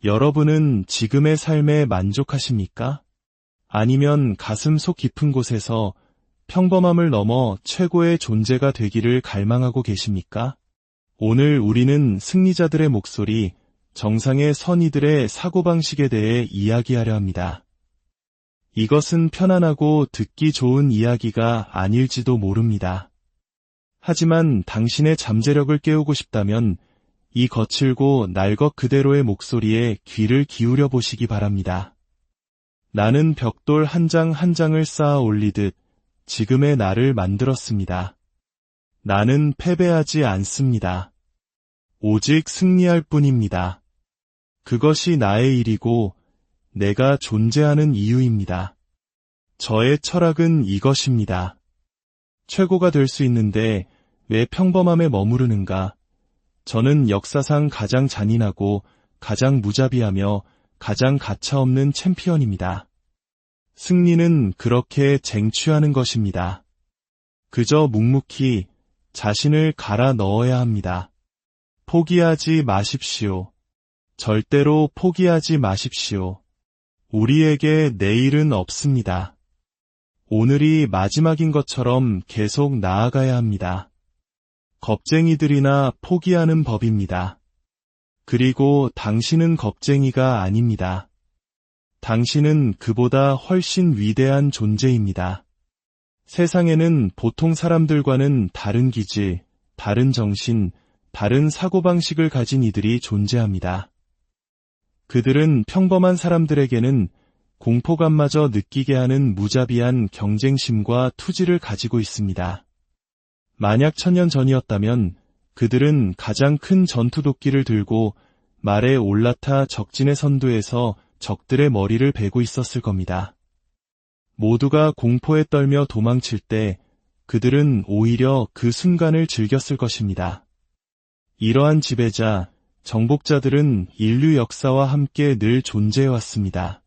여러분은 지금의 삶에 만족하십니까? 아니면 가슴 속 깊은 곳에서 평범함을 넘어 최고의 존재가 되기를 갈망하고 계십니까? 오늘 우리는 승리자들의 목소리, 정상의 선의들의 사고방식에 대해 이야기하려 합니다. 이것은 편안하고 듣기 좋은 이야기가 아닐지도 모릅니다. 하지만 당신의 잠재력을 깨우고 싶다면 이 거칠고 날 것 그대로의 목소리에 귀를 기울여 보시기 바랍니다. 나는 벽돌 한 장 한 장을 쌓아 올리듯 지금의 나를 만들었습니다. 나는 패배하지 않습니다. 오직 승리할 뿐입니다. 그것이 나의 일이고 내가 존재하는 이유입니다. 저의 철학은 이것입니다. 최고가 될 수 있는데 왜 평범함에 머무르는가? 저는 역사상 가장 잔인하고 가장 무자비하며 가장 가차없는 챔피언입니다. 승리는 그렇게 쟁취하는 것입니다. 그저 묵묵히 자신을 갈아 넣어야 합니다. 포기하지 마십시오. 절대로 포기하지 마십시오. 우리에게 내일은 없습니다. 오늘이 마지막인 것처럼 계속 나아가야 합니다. 겁쟁이들이나 포기하는 법입니다. 그리고 당신은 겁쟁이가 아닙니다. 당신은 그보다 훨씬 위대한 존재입니다. 세상에는 보통 사람들과는 다른 기질, 다른 정신, 다른 사고방식을 가진 이들이 존재합니다. 그들은 평범한 사람들에게는 공포감마저 느끼게 하는 무자비한 경쟁심과 투지를 가지고 있습니다. 만약 1000년 전이었다면 그들은 가장 큰 전투도끼를 들고 말에 올라타 적진의 선두에서 적들의 머리를 베고 있었을 겁니다. 모두가 공포에 떨며 도망칠 때 그들은 오히려 그 순간을 즐겼을 것입니다. 이러한 지배자, 정복자들은 인류 역사와 함께 늘 존재해왔습니다.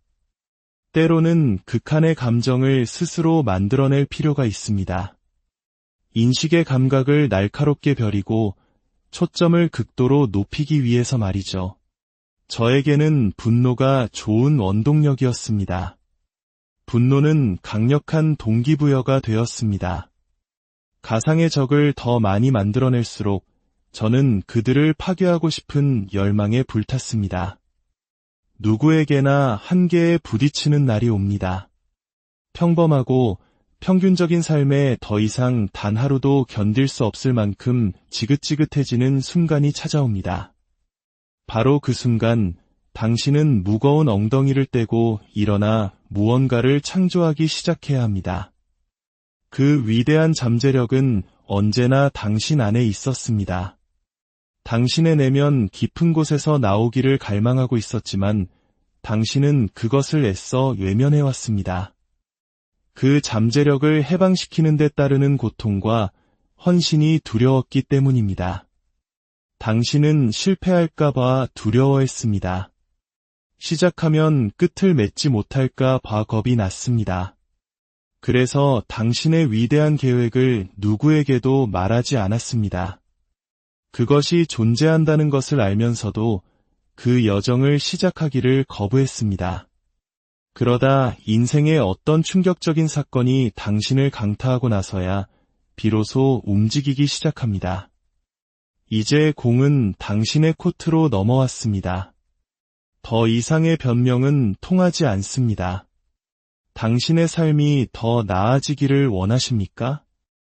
때로는 극한의 감정을 스스로 만들어낼 필요가 있습니다. 인식의 감각을 날카롭게 벼리고 초점을 극도로 높이기 위해서 말이죠. 저에게는 분노가 좋은 원동력이었습니다. 분노는 강력한 동기부여가 되었습니다. 가상의 적을 더 많이 만들어낼수록 저는 그들을 파괴하고 싶은 열망에 불탔습니다. 누구에게나 한계에 부딪히는 날이 옵니다. 평범하고 평균적인 삶에 더 이상 단 하루도 견딜 수 없을 만큼 지긋지긋해지는 순간이 찾아옵니다. 바로 그 순간 당신은 무거운 엉덩이를 떼고 일어나 무언가를 창조하기 시작해야 합니다. 그 위대한 잠재력은 언제나 당신 안에 있었습니다. 당신의 내면 깊은 곳에서 나오기를 갈망하고 있었지만 당신은 그것을 애써 외면해왔습니다. 그 잠재력을 해방시키는 데 따르는 고통과 헌신이 두려웠기 때문입니다. 당신은 실패할까봐 두려워했습니다. 시작하면 끝을 맺지 못할까 봐 겁이 났습니다. 그래서 당신의 위대한 계획을 누구에게도 말하지 않았습니다. 그것이 존재한다는 것을 알면서도 그 여정을 시작하기를 거부했습니다. 그러다 인생의 어떤 충격적인 사건이 당신을 강타하고 나서야 비로소 움직이기 시작합니다. 이제 공은 당신의 코트로 넘어왔습니다. 더 이상의 변명은 통하지 않습니다. 당신의 삶이 더 나아지기를 원하십니까?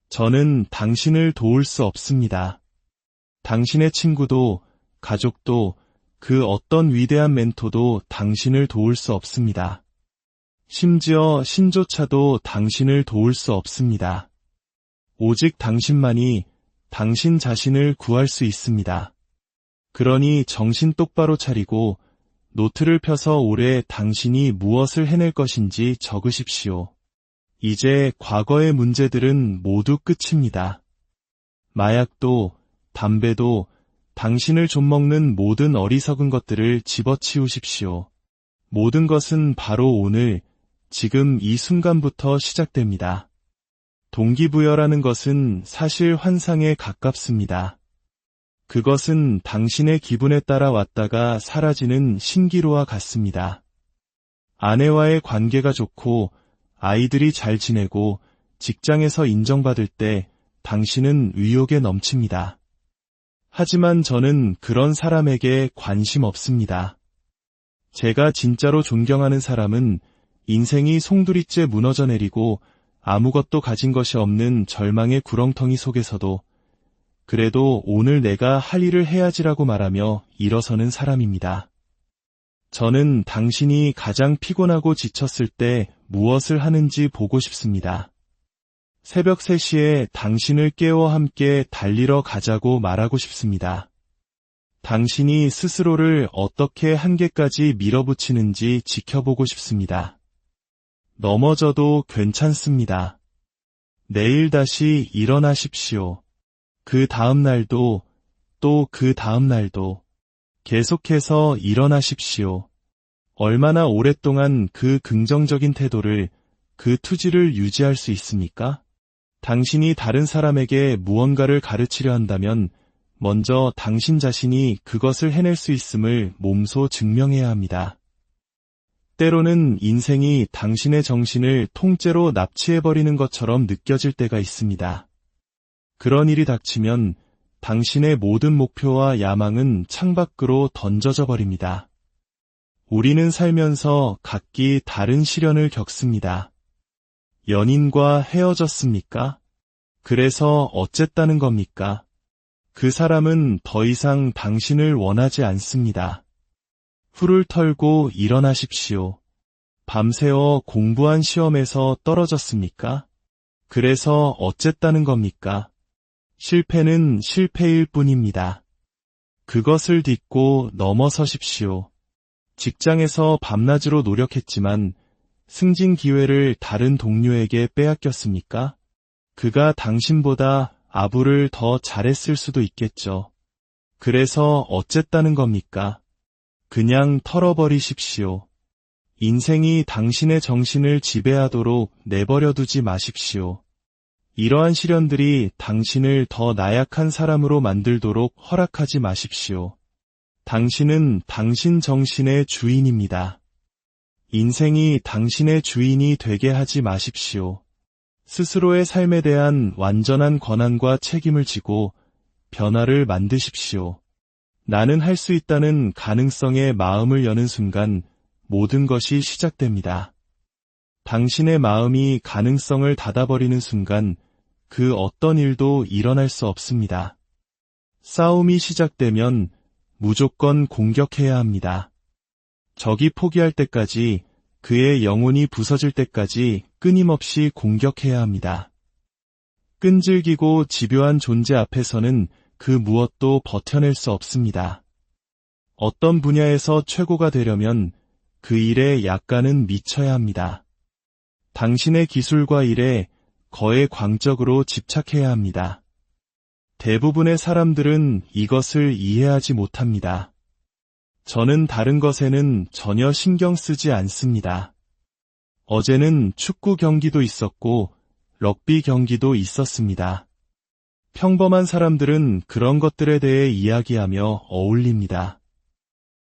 저는 당신을 도울 수 없습니다. 당신의 친구도, 가족도, 그 어떤 위대한 멘토도 당신을 도울 수 없습니다. 심지어 신조차도 당신을 도울 수 없습니다. 오직 당신만이 당신 자신을 구할 수 있습니다. 그러니 정신 똑바로 차리고 노트를 펴서 올해 당신이 무엇을 해낼 것인지 적으십시오. 이제 과거의 문제들은 모두 끝입니다. 마약도, 담배도, 당신을 좀먹는 모든 어리석은 것들을 집어치우십시오. 모든 것은 바로 오늘, 지금 이 순간부터 시작됩니다. 동기부여라는 것은 사실 환상에 가깝습니다. 그것은 당신의 기분에 따라 왔다가 사라지는 신기루와 같습니다. 아내와의 관계가 좋고 아이들이 잘 지내고 직장에서 인정받을 때 당신은 의욕에 넘칩니다. 하지만 저는 그런 사람에게 관심 없습니다. 제가 진짜로 존경하는 사람은 인생이 송두리째 무너져 내리고 아무것도 가진 것이 없는 절망의 구렁텅이 속에서도 그래도 오늘 내가 할 일을 해야지라고 말하며 일어서는 사람입니다. 저는 당신이 가장 피곤하고 지쳤을 때 무엇을 하는지 보고 싶습니다. 새벽 3시에 당신을 깨워 함께 달리러 가자고 말하고 싶습니다. 당신이 스스로를 어떻게 한계까지 밀어붙이는지 지켜보고 싶습니다. 넘어져도 괜찮습니다. 내일 다시 일어나십시오. 그 다음 날도 또 그 다음 날도 계속해서 일어나십시오. 얼마나 오랫동안 그 긍정적인 태도를, 그 투지를 유지할 수 있습니까? 당신이 다른 사람에게 무언가를 가르치려 한다면 먼저 당신 자신이 그것을 해낼 수 있음을 몸소 증명해야 합니다. 때로는 인생이 당신의 정신을 통째로 납치해버리는 것처럼 느껴질 때가 있습니다. 그런 일이 닥치면 당신의 모든 목표와 야망은 창밖으로 던져져 버립니다. 우리는 살면서 각기 다른 시련을 겪습니다. 연인과 헤어졌습니까? 그래서 어쨌다는 겁니까? 그 사람은 더 이상 당신을 원하지 않습니다. 풀을 털고 일어나십시오. 밤새워 공부한 시험에서 떨어졌습니까? 그래서 어쨌다는 겁니까? 실패는 실패일 뿐입니다. 그것을 딛고 넘어서십시오. 직장에서 밤낮으로 노력했지만 승진 기회를 다른 동료에게 빼앗겼습니까? 그가 당신보다 아부를 더 잘했을 수도 있겠죠. 그래서 어쨌다는 겁니까? 그냥 털어버리십시오. 인생이 당신의 정신을 지배하도록 내버려두지 마십시오. 이러한 시련들이 당신을 더 나약한 사람으로 만들도록 허락하지 마십시오. 당신은 당신 정신의 주인입니다. 인생이 당신의 주인이 되게 하지 마십시오. 스스로의 삶에 대한 완전한 권한과 책임을 지고 변화를 만드십시오. 나는 할 수 있다는 가능성에 마음을 여는 순간 모든 것이 시작됩니다. 당신의 마음이 가능성을 닫아버리는 순간 그 어떤 일도 일어날 수 없습니다. 싸움이 시작되면 무조건 공격해야 합니다. 적이 포기할 때까지, 그의 영혼이 부서질 때까지 끊임없이 공격해야 합니다. 끈질기고 집요한 존재 앞에서는 그 무엇도 버텨낼 수 없습니다. 어떤 분야에서 최고가 되려면 그 일에 약간은 미쳐야 합니다. 당신의 기술과 일에 거액광적으로 집착해야 합니다. 대부분의 사람들은 이것을 이해하지 못합니다. 저는 다른 것에는 전혀 신경 쓰지 않습니다. 어제는 축구 경기도 있었고 럭비 경기도 있었습니다. 평범한 사람들은 그런 것들에 대해 이야기하며 어울립니다.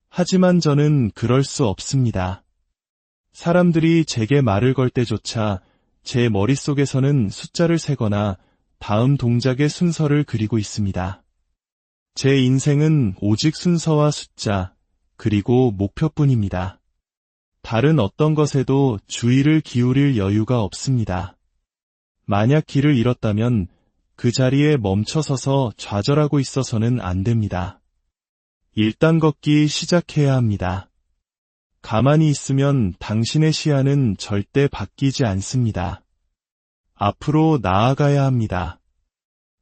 하지만 저는 그럴 수 없습니다. 사람들이 제게 말을 걸 때조차 제 머릿속에서는 숫자를 세거나 다음 동작의 순서를 그리고 있습니다. 제 인생은 오직 순서와 숫자, 그리고 목표뿐입니다. 다른 어떤 것에도 주의를 기울일 여유가 없습니다. 만약 길을 잃었다면 그 자리에 멈춰서서 좌절하고 있어서는 안 됩니다. 일단 걷기 시작해야 합니다. 가만히 있으면 당신의 시야는 절대 바뀌지 않습니다. 앞으로 나아가야 합니다.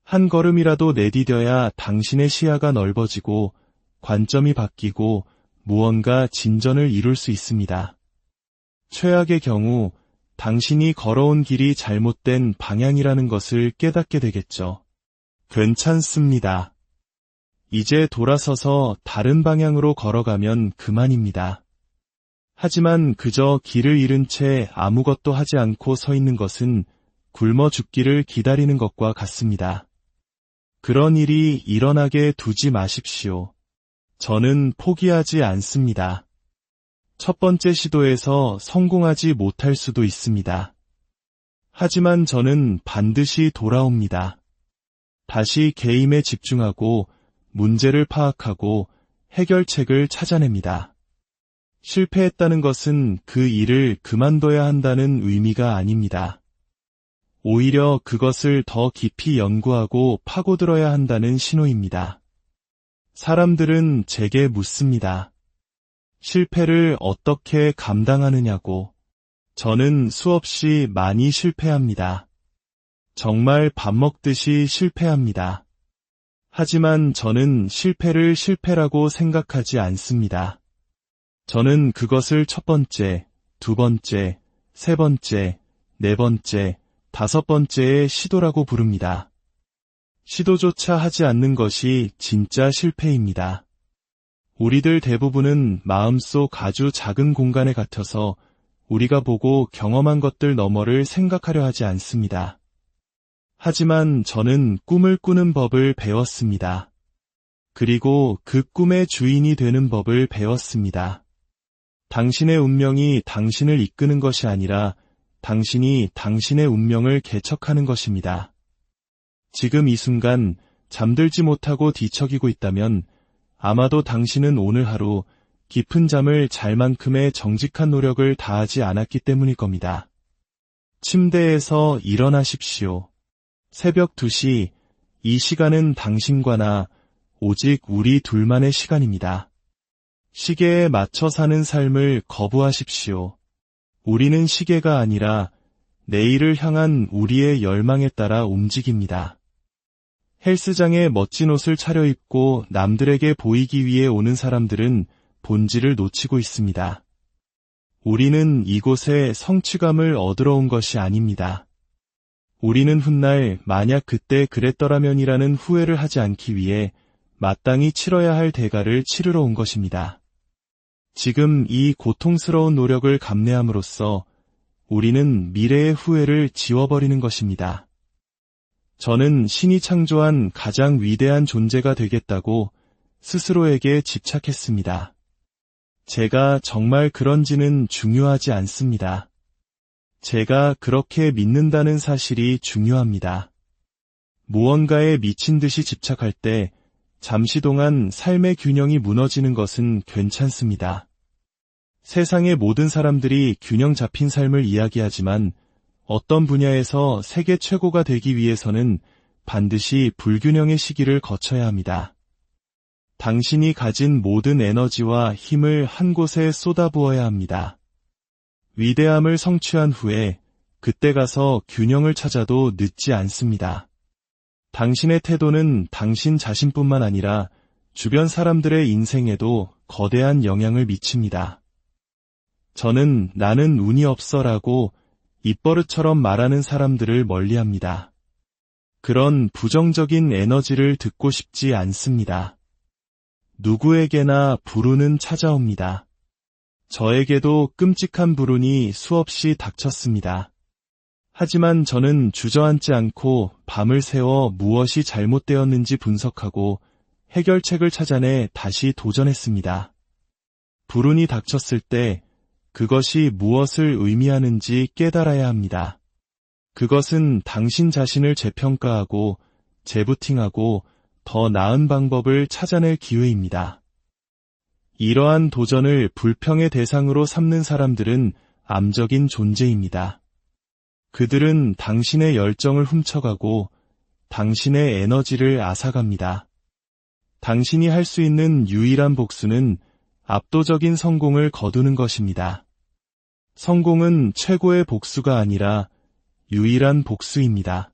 한 걸음이라도 내디뎌야 당신의 시야가 넓어지고 관점이 바뀌고 무언가 진전을 이룰 수 있습니다. 최악의 경우 당신이 걸어온 길이 잘못된 방향이라는 것을 깨닫게 되겠죠. 괜찮습니다. 이제 돌아서서 다른 방향으로 걸어가면 그만입니다. 하지만 그저 길을 잃은 채 아무것도 하지 않고 서 있는 것은 굶어 죽기를 기다리는 것과 같습니다. 그런 일이 일어나게 두지 마십시오. 저는 포기하지 않습니다. 첫 번째 시도에서 성공하지 못할 수도 있습니다. 하지만 저는 반드시 돌아옵니다. 다시 게임에 집중하고 문제를 파악하고 해결책을 찾아냅니다. 실패했다는 것은 그 일을 그만둬야 한다는 의미가 아닙니다. 오히려 그것을 더 깊이 연구하고 파고들어야 한다는 신호입니다. 사람들은 제게 묻습니다. 실패를 어떻게 감당하느냐고. 저는 수없이 많이 실패합니다. 정말 밥 먹듯이 실패합니다. 하지만 저는 실패를 실패라고 생각하지 않습니다. 저는 그것을 첫 번째, 두 번째, 세 번째, 네 번째, 다섯 번째의 시도라고 부릅니다. 시도조차 하지 않는 것이 진짜 실패입니다. 우리들 대부분은 마음속 아주 작은 공간에 갇혀서 우리가 보고 경험한 것들 너머를 생각하려 하지 않습니다. 하지만 저는 꿈을 꾸는 법을 배웠습니다. 그리고 그 꿈의 주인이 되는 법을 배웠습니다. 당신의 운명이 당신을 이끄는 것이 아니라 당신이 당신의 운명을 개척하는 것입니다. 지금 이 순간 잠들지 못하고 뒤척이고 있다면 아마도 당신은 오늘 하루 깊은 잠을 잘 만큼의 정직한 노력을 다하지 않았기 때문일 겁니다. 침대에서 일어나십시오. 새벽 2시, 이 시간은 당신과 나, 오직 우리 둘만의 시간입니다. 시계에 맞춰 사는 삶을 거부하십시오. 우리는 시계가 아니라 내일을 향한 우리의 열망에 따라 움직입니다. 헬스장에 멋진 옷을 차려입고 남들에게 보이기 위해 오는 사람들은 본질을 놓치고 있습니다. 우리는 이곳에 성취감을 얻으러 온 것이 아닙니다. 우리는 훗날 만약 그때 그랬더라면이라는 후회를 하지 않기 위해 마땅히 치러야 할 대가를 치르러 온 것입니다. 지금 이 고통스러운 노력을 감내함으로써 우리는 미래의 후회를 지워버리는 것입니다. 저는 신이 창조한 가장 위대한 존재가 되겠다고 스스로에게 집착했습니다. 제가 정말 그런지는 중요하지 않습니다. 제가 그렇게 믿는다는 사실이 중요합니다. 무언가에 미친 듯이 집착할 때 잠시 동안 삶의 균형이 무너지는 것은 괜찮습니다. 세상의 모든 사람들이 균형 잡힌 삶을 이야기하지만 어떤 분야에서 세계 최고가 되기 위해서는 반드시 불균형의 시기를 거쳐야 합니다. 당신이 가진 모든 에너지와 힘을 한 곳에 쏟아부어야 합니다. 위대함을 성취한 후에 그때 가서 균형을 찾아도 늦지 않습니다. 당신의 태도는 당신 자신뿐만 아니라 주변 사람들의 인생에도 거대한 영향을 미칩니다. 저는 나는 운이 없어라고 입버릇처럼 말하는 사람들을 멀리합니다. 그런 부정적인 에너지를 듣고 싶지 않습니다. 누구에게나 불운은 찾아옵니다. 저에게도 끔찍한 불운이 수없이 닥쳤습니다. 하지만 저는 주저앉지 않고 밤을 새워 무엇이 잘못되었는지 분석하고 해결책을 찾아내 다시 도전했습니다. 불운이 닥쳤을 때 그것이 무엇을 의미하는지 깨달아야 합니다. 그것은 당신 자신을 재평가하고 재부팅하고 더 나은 방법을 찾아낼 기회입니다. 이러한 도전을 불평의 대상으로 삼는 사람들은 암적인 존재입니다. 그들은 당신의 열정을 훔쳐가고 당신의 에너지를 앗아갑니다. 당신이 할 수 있는 유일한 복수는 압도적인 성공을 거두는 것입니다. 성공은 최고의 복수가 아니라 유일한 복수입니다.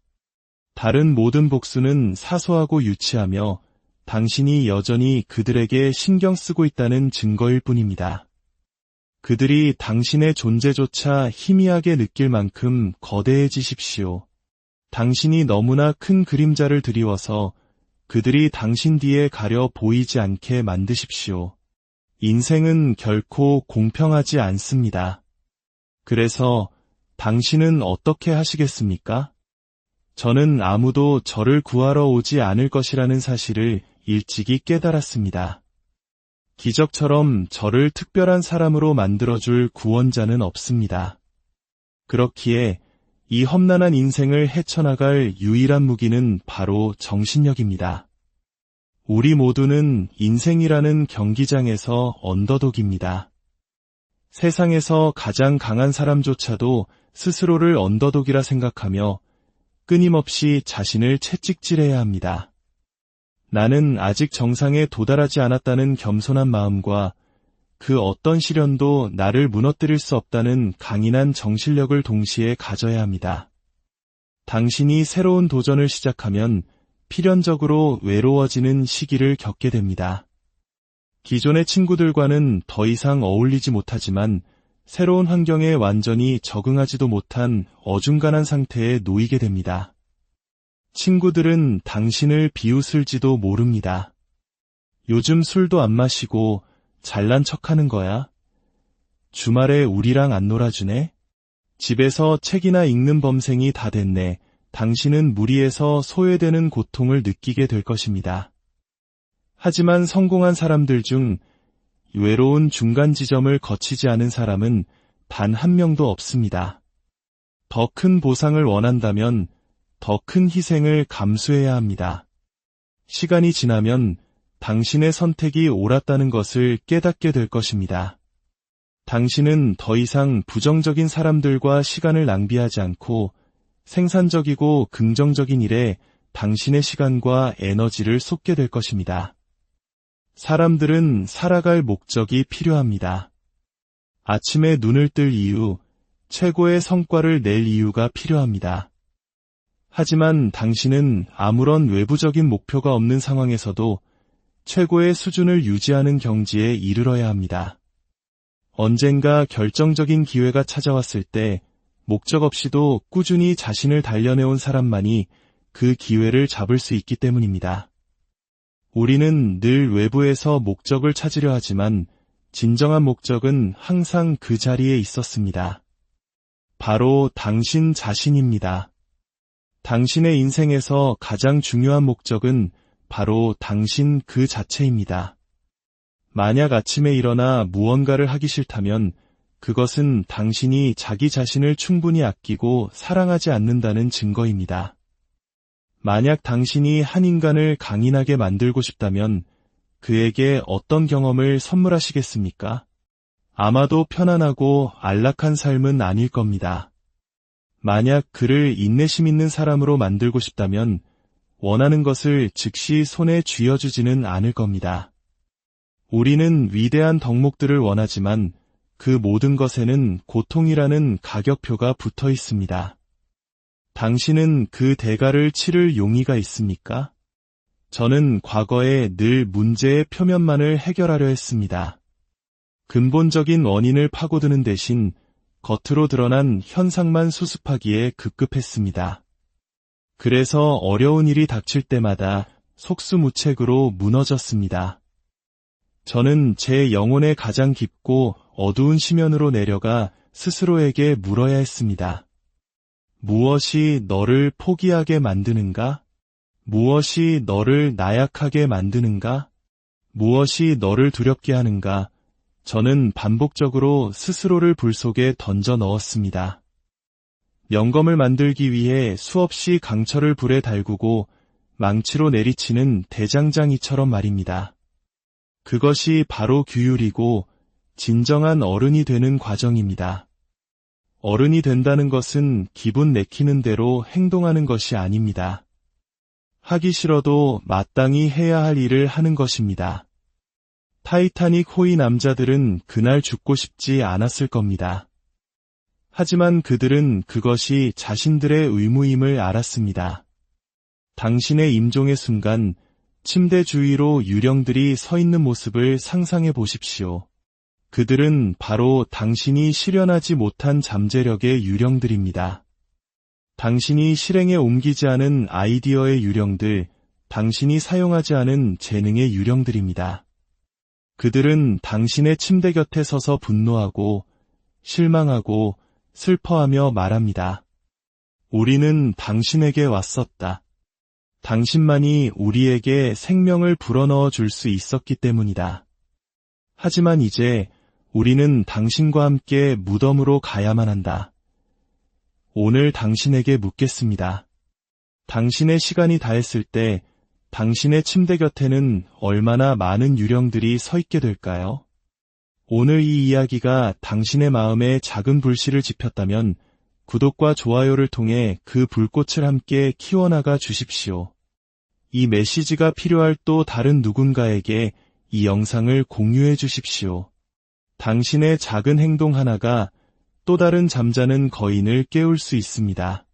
다른 모든 복수는 사소하고 유치하며 당신이 여전히 그들에게 신경 쓰고 있다는 증거일 뿐입니다. 그들이 당신의 존재조차 희미하게 느낄 만큼 거대해지십시오. 당신이 너무나 큰 그림자를 드리워서 그들이 당신 뒤에 가려 보이지 않게 만드십시오. 인생은 결코 공평하지 않습니다. 그래서 당신은 어떻게 하시겠습니까? 저는 아무도 저를 구하러 오지 않을 것이라는 사실을 일찍이 깨달았습니다. 기적처럼 저를 특별한 사람으로 만들어줄 구원자는 없습니다. 그렇기에 이 험난한 인생을 헤쳐나갈 유일한 무기는 바로 정신력입니다. 우리 모두는 인생이라는 경기장에서 언더독입니다. 세상에서 가장 강한 사람조차도 스스로를 언더독이라 생각하며 끊임없이 자신을 채찍질해야 합니다. 나는 아직 정상에 도달하지 않았다는 겸손한 마음과 그 어떤 시련도 나를 무너뜨릴 수 없다는 강인한 정신력을 동시에 가져야 합니다. 당신이 새로운 도전을 시작하면 필연적으로 외로워지는 시기를 겪게 됩니다. 기존의 친구들과는 더 이상 어울리지 못하지만 새로운 환경에 완전히 적응하지도 못한 어중간한 상태에 놓이게 됩니다. 친구들은 당신을 비웃을지도 모릅니다. 요즘 술도 안 마시고 잘난 척하는 거야? 주말에 우리랑 안 놀아주네? 집에서 책이나 읽는 범생이 다 됐네. 당신은 무리해서 소외되는 고통을 느끼게 될 것입니다. 하지만 성공한 사람들 중 외로운 중간 지점을 거치지 않은 사람은 단 한 명도 없습니다. 더 큰 보상을 원한다면 더 큰 희생을 감수해야 합니다. 시간이 지나면 당신의 선택이 옳았다는 것을 깨닫게 될 것입니다. 당신은 더 이상 부정적인 사람들과 시간을 낭비하지 않고 생산적이고 긍정적인 일에 당신의 시간과 에너지를 쏟게 될 것입니다. 사람들은 살아갈 목적이 필요합니다. 아침에 눈을 뜰 이유, 최고의 성과를 낼 이유가 필요합니다. 하지만 당신은 아무런 외부적인 목표가 없는 상황에서도 최고의 수준을 유지하는 경지에 이르러야 합니다. 언젠가 결정적인 기회가 찾아왔을 때 목적 없이도 꾸준히 자신을 단련해온 사람만이 그 기회를 잡을 수 있기 때문입니다. 우리는 늘 외부에서 목적을 찾으려 하지만 진정한 목적은 항상 그 자리에 있었습니다. 바로 당신 자신입니다. 당신의 인생에서 가장 중요한 목적은 바로 당신 그 자체입니다. 만약 아침에 일어나 무언가를 하기 싫다면 그것은 당신이 자기 자신을 충분히 아끼고 사랑하지 않는다는 증거입니다. 만약 당신이 한 인간을 강인하게 만들고 싶다면 그에게 어떤 경험을 선물하시겠습니까? 아마도 편안하고 안락한 삶은 아닐 겁니다. 만약 그를 인내심 있는 사람으로 만들고 싶다면 원하는 것을 즉시 손에 쥐어주지는 않을 겁니다. 우리는 위대한 덕목들을 원하지만 그 모든 것에는 고통이라는 가격표가 붙어 있습니다. 당신은 그 대가를 치를 용의가 있습니까? 저는 과거에 늘 문제의 표면만을 해결하려 했습니다. 근본적인 원인을 파고드는 대신 겉으로 드러난 현상만 수습하기에 급급했습니다. 그래서 어려운 일이 닥칠 때마다 속수무책으로 무너졌습니다. 저는 제 영혼의 가장 깊고 어두운 심연으로 내려가 스스로에게 물어야 했습니다. 무엇이 너를 포기하게 만드는가? 무엇이 너를 나약하게 만드는가? 무엇이 너를 두렵게 하는가? 저는 반복적으로 스스로를 불 속에 던져 넣었습니다. 영검을 만들기 위해 수없이 강철을 불에 달구고 망치로 내리치는 대장장이처럼 말입니다. 그것이 바로 규율이고 진정한 어른이 되는 과정입니다. 어른이 된다는 것은 기분 내키는 대로 행동하는 것이 아닙니다. 하기 싫어도 마땅히 해야 할 일을 하는 것입니다. 타이타닉 호위 남자들은 그날 죽고 싶지 않았을 겁니다. 하지만 그들은 그것이 자신들의 의무임을 알았습니다. 당신의 임종의 순간 침대 주위로 유령들이 서 있는 모습을 상상해 보십시오. 그들은 바로 당신이 실현하지 못한 잠재력의 유령들입니다. 당신이 실행에 옮기지 않은 아이디어의 유령들, 당신이 사용하지 않은 재능의 유령들입니다. 그들은 당신의 침대 곁에 서서 분노하고 실망하고 슬퍼하며 말합니다. 우리는 당신에게 왔었다. 당신만이 우리에게 생명을 불어넣어 줄 수 있었기 때문이다. 하지만 이제 우리는 당신과 함께 무덤으로 가야만 한다. 오늘 당신에게 묻겠습니다. 당신의 시간이 다했을 때 당신의 침대 곁에는 얼마나 많은 유령들이 서 있게 될까요? 오늘 이 이야기가 당신의 마음에 작은 불씨를 지폈다면 구독과 좋아요를 통해 그 불꽃을 함께 키워나가 주십시오. 이 메시지가 필요할 또 다른 누군가에게 이 영상을 공유해 주십시오. 당신의 작은 행동 하나가 또 다른 잠자는 거인을 깨울 수 있습니다.